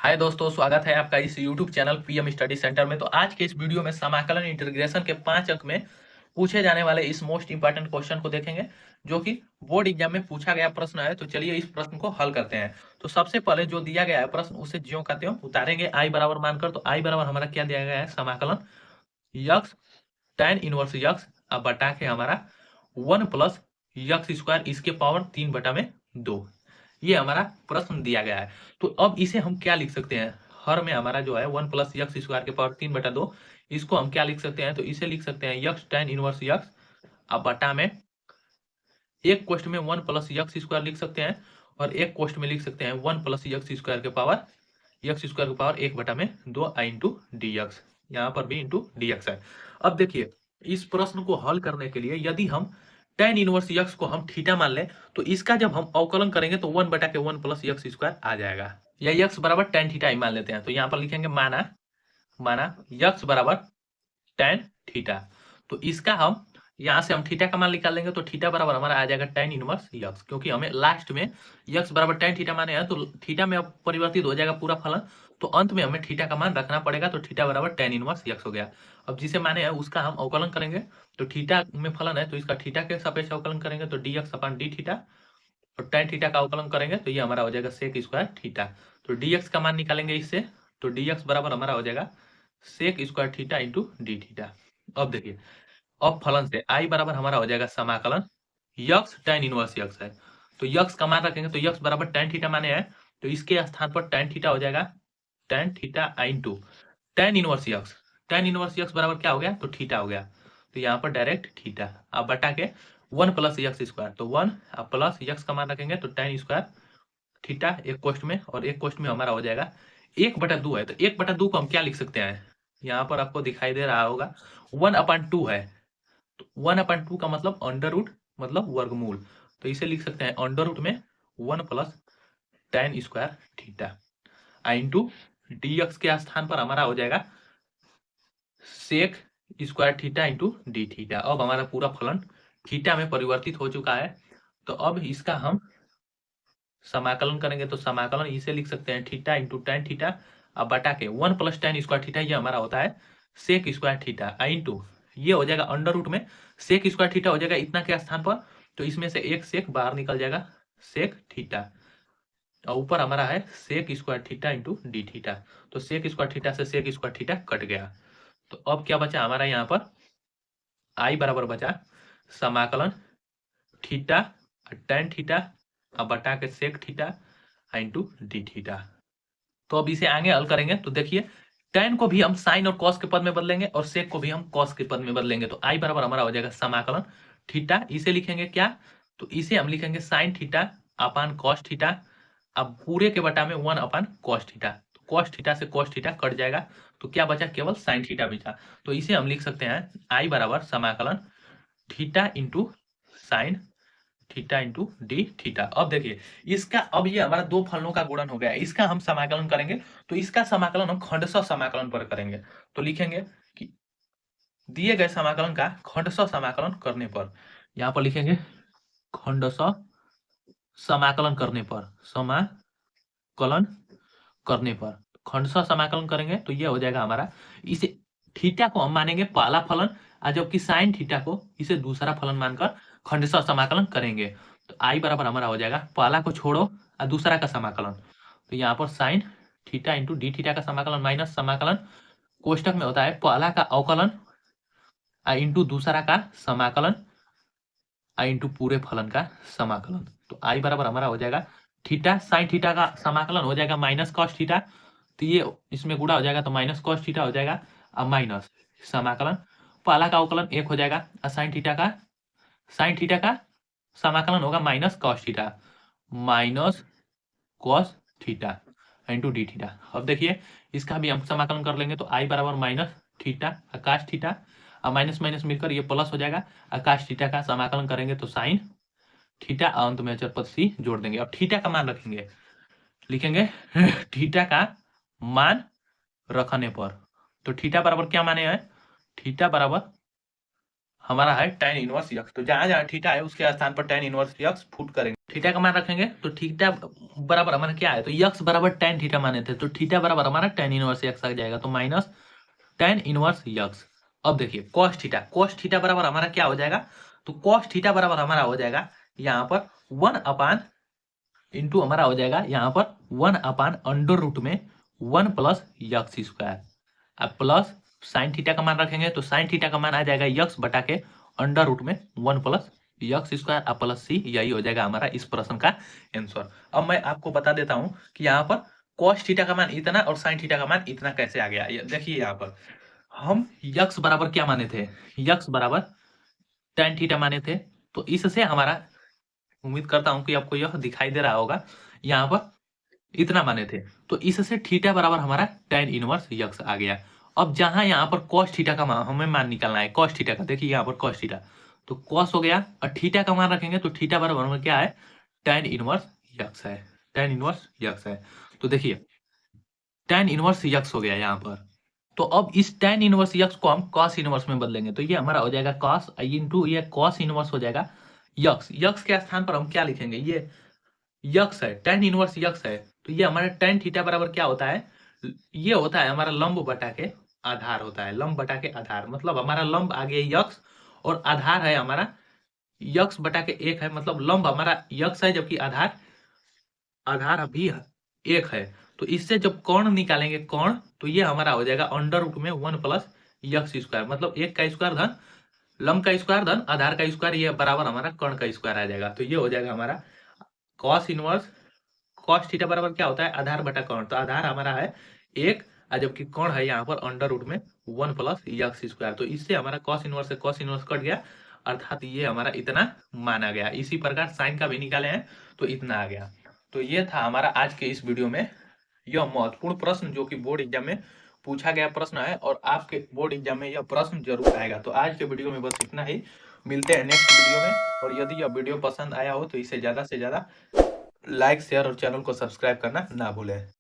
हाय दोस्तों, स्वागत है आपका इस YouTube channel PM study centre में। तो आज के इस वीडियो में समाकलन इंटीग्रेशन के 5 अंक में पूछे जाने वाले इस मोस्ट इंपॉर्टेंट क्वेश्चन को देखेंगे, जो कि बोर्ड एग्जाम में पूछा गया प्रश्न है। तो चलिए इस प्रश्न को हल करते हैं। तो सबसे पहले जो दिया गया है प्रश्न, उसे ज्यों का त्यों उतारेंगे आई बराबर मानकर। तो आई बराबर हमारा क्या दिया गया है, समाकलन यक्स tan इनवर्स यक्स अब बटा के हमारा 1 प्लस यक्स स्क्वायर इसके पावर 3/2 ये हमारा प्रश्न दिया गया है। तो अब इसे हम क्या लिख सकते हैं, हर में हमारा जो है 1 प्लस यक्स स्क्वायर के पावर 3/2, इसको हम क्या लिख सकते हैं, तो इसे लिख सकते हैं यक्स tan इनवर्स यक्स अब बटा में एक क्वेश्चन में 1 प्लस यक्स स्क्वायर लिख सकते हैं और एक क्वेश्चन में लिख सकते हैं 1 प्लस यक्स स्क्वायर के पावर यक्स स्क्वायर के पावर 1/2 आई इंटू डी एक्स। यहाँ पर भी इंटू डी एक्स है। अब देखिए, इस प्रश्न को हल करने के लिए यदि हम tan इनवर्स यक्स को हम थीटा मान लें, तो इसका जब हम अवकलन करेंगे तो 1/1 प्लस यक्स स्क्वायर आ जाएगा, या यक्स बराबर tan थीटा ही मान लेते हैं। तो यहाँ पर लिखेंगे माना यक्स बराबर tan थीटा। तो इसका हम यहाँ से हम थीटा का मान निकाल लेंगे, तो थीटा बराबर हमारा आ जाएगा tan इनवर्स यक्स, क्योंकि हमें लास्ट में यक्स बराबर tan थीटा माने हैं, तो थीटा में अब परिवर्तित हो जाएगा पूरा फलन। तो अंत में हमें थीटा का मान रखना पड़ेगा, तो थीटा बराबर tan इनवर्स यक्स हो गया। अब जिसे माने हैं उसका हम अवकलन करेंगे, तो थीटा में फलन है तो इसका थीटा के सापेक्ष अवकलन करेंगे, तो D x upon D theta, और tan थीटा का अवकलन करेंगे तो ये हमारा हो जाएगा सेक स्क्वायर थीटा। तो डी एक्स का मान निकालेंगे इससे, तो डी एक्स बराबर हमारा हो जाएगा sec square theta into d theta. अब देखिए, अब फलन से आई बराबर हमारा हो जाएगा समाकलन यक्स tan इनवर्स यक्स है, तो यक्स का मान रखेंगे, तो यक्स बराबर tan थीटा माने हैं, तो इसके स्थान पर tan थीटा हो जाएगा tan theta into tan inverse x. tan inverse x बराबर क्या हो गया, तो थीटा हो गया। तो यहाँ पर डायरेक्ट थीटा अब बटा के 1 प्लस यक्स स्क्वायर, तो 1 अब प्लस यक्स का मान रखेंगे, तो tan स्क्वायर थीटा एक क्वेश्चन में, और एक क्वेश्चन में हमारा हो जाएगा 1/2 है। तो 1/2 को हम क्या लिख सकते हैं, यहाँ पर आपको दिखाई दे रहा होगा 1/2 है। तो 1/2 का मतलब अंडर रूट, मतलब वर्गमूल। तो इसे लिख सकते हैं अंडर रूट में 1 plus tan square theta into d x के स्थान पर हमारा हो जाएगा sec square theta into d theta. अब हमारा पूरा फलन थीटा में परिवर्तित हो चुका है। तो अब इसका हम समाकलन करेंगे, तो समाकलन इसे लिख सकते हैं थीटा इंटू tan थीटा अब बटा के 1 प्लस tan स्क्वायर थीटा, ये हमारा होता है सेक स्क्वायर थीटा इंटू ये हो जाएगा अंडर रूट में सेक स्क्वायर थीटा हो जाएगा इतना के स्थान पर, तो इसमें से एक सेक बाहर निकल जाएगा सेक थीटा, और ऊपर हमारा है sec square theta into d theta. तो सेक स्क्वायर थीटा से सेक स्क्वायर थीटा कट गया। तो अब क्या बचा हमारा, यहाँ पर आई बराबर बचा समाकलन थीटा tan थीटा अब बटा के sec theta into d theta. तो अब इसे आगे हल करेंगे, तो देखिए tan को भी हम साइन और कॉस के पद में बदलेंगे और सेक को भी हम कॉस के पद में बदलेंगे। तो आई बराबर हमारा हो जाएगा समाकलन थीटा, इसे लिखेंगे क्या, तो इसे हम लिखेंगे sine theta upon cos theta, अब पूरे के बटा में 1 अपान कॉस थीटा। तो कॉस थीटा से कॉस थीटा कट जाएगा, तो क्या बचा, केवल साइन थीटा बचा। तो इसे हम लिख सकते हैं आई बराबर समाकलन theta into sine theta into d theta. अब देखिए इसका, अब ये हमारा दो फलनों का गुणन हो गया, इसका हम समाकलन करेंगे, तो इसका समाकलन हम खंडशः समाकलन पर करेंगे। तो लिखेंगे कि दिए गए समाकलन का खंडशः समाकलन करने पर, यहाँ पर लिखेंगे खंडशः समाकलन करने पर, समाकलन करने पर खंडशः समाकलन करेंगे तो ये हो जाएगा हमारा, इसे थीटा को हम मानेंगे पहला फलन, और जबकि साइन थीटा को इसे दूसरा फलन मानकर खंडशः समाकलन करेंगे। तो आई बराबर हमारा हो जाएगा पहला को छोड़ो और दूसरा का समाकलन, तो यहाँ पर sine theta into d theta का समाकलन माइनस समाकलन कोष्टक में होता है पहला का अवकलन इंटू दूसरा का समाकलन इंटू पूरे फलन का समाकलन। तो आई बराबर हमारा हो जाएगा थीटा साइन थीटा का समाकलन हो जाएगा माइनस कॉस थीटा, तो ये इसमें गुणा हो जाएगा, तो माइनस कॉस थीटा हो जाएगा अब माइनस समाकलन पहला का अवकलन 1 हो जाएगा, और साइन थीटा का समाकलन होगा minus cos theta, minus cos theta into d theta. अब देखिए इसका भी हम समाकलन कर लेंगे, तो आई बराबर माइनस थीटा आकाश थीटा, और माइनस माइनस मिलकर ये प्लस हो जाएगा, आकाश थीटा का समाकलन करेंगे तो साइन थीटा, अंत में अचर पद सी जोड़ देंगे। अब थीटा का मान रखेंगे, लिखेंगे थीटा का मान रखने पर, तो थीटा बराबर क्या माने हैं, थीटा बराबर हमारा है tan इनवर्स यक्स। तो जहां जहां थीटा है उसके स्थान पर tan इनवर्स यक्स पुट करेंगे। थीटा का मान रखेंगे तो थीटा बराबर हमारा क्या है, तो यक्स बराबर tan थीटा माने थे, तो थीटा बराबर हमारा tan इनवर्स यक्स आ जाएगा, तो माइनस tan इनवर्स यक्स। अब देखिए cos थीटा बराबर हमारा क्या हो जाएगा, तो cos थीटा बराबर हमारा हो जाएगा यहाँ पर 1 अपान इंटू हमारा हो जाएगा यहाँ पर 1 अपान अंडर रूट में 1 प्लस यक्स स्क्वायर। अब प्लस साइन थीटा का मान रखेंगे तो साइन थीटा का मान आ जाएगा यक्स बटा के अंडर रूट में 1 प्लस यक्स स्क्वायर और प्लस सी। यही हो जाएगा हमारा इस प्रश्न का आंसर। अब मैं आपको बता देता हूं कि यहाँ पर cos थीटा का मान इतना और साइन थीटा का मान इतना कैसे आ गया। देखिए यहाँ पर हम यक्स बराबर क्या माने थे, यक्स बराबर tan थीटा माने थे, तो इससे हमारा उम्मीद करता हूं कि आपको यह दिखाई दे रहा होगा, यहाँ पर इतना माने थे, तो इससे थीटा बराबर हमारा tan इनवर्स यक्स आ गया। अब जहां यहाँ पर cos थीटा का मान हमें मान निकालना है, cos थीटा का, देखिए यहाँ पर cos थीटा, तो cos हो गया और थीटा का मान रखेंगे तो थीटा बराबर हमें क्या है, tan इनवर्स यक्स है, tan इनवर्स यक्स है। तो देखिए tan इनवर्स यक्स हो गया यहाँ पर, तो अब इस tan इनवर्स यक्स को हम cos इनवर्स में बदलेंगे, तो ये हमारा हो जाएगा cos इंटू ये cos इनवर्स हो जाएगा यक्स। यक्स के स्थान पर हम क्या लिखेंगे, ये यक्स है, tan इनवर्स यक्स है, तो ये हमारा tan थीटा बराबर क्या होता है, ये होता है हमारा लंब बटा के आधार होता है, लंब बटा के आधार, मतलब हमारा लंब आ गया यक्स और आधार है हमारा यक्स बटा के 1 है, मतलब लंब हमारा यक्स है जबकि आधार आधार भी 1 है। तो इससे जब कोण निकालेंगे कोण, तो ये हमारा हो जाएगा अंडर रूट में 1 प्लस यक्स स्क्वायर, मतलब 1 का स्क्वायर धन लंब का स्क्वायर धन आधार का स्क्वायर, ये बराबर हमारा कर्ण का स्क्वायर आ जाएगा। तो ये हो जाएगा हमारा cos इनवर्स, cos थीटा बराबर क्या होता है, आधार बटा कोण, तो आधार हमारा है 1 और जबकि कोण है यहाँ पर अंडर रूट में 1 प्लस यक्स स्क्वायर, तो इससे हमारा cos इनवर्स से cos इनवर्स कट गया, अर्थात ये हमारा इतना माना गया। इसी प्रकार साइन का भी निकाले हैं तो इतना आ गया। तो ये था हमारा आज के इस वीडियो में यह महत्वपूर्ण प्रश्न जो कि बोर्ड एग्जाम में पूछा गया प्रश्न है और आपके बोर्ड एग्जाम में यह प्रश्न जरूर आएगा। तो आज के वीडियो में बस इतना ही, मिलते हैं नेक्स्ट वीडियो में। और यदि यह वीडियो पसंद आया हो तो इसे ज़्यादा से ज़्यादा लाइक शेयर और चैनल को सब्सक्राइब करना ना भूलें।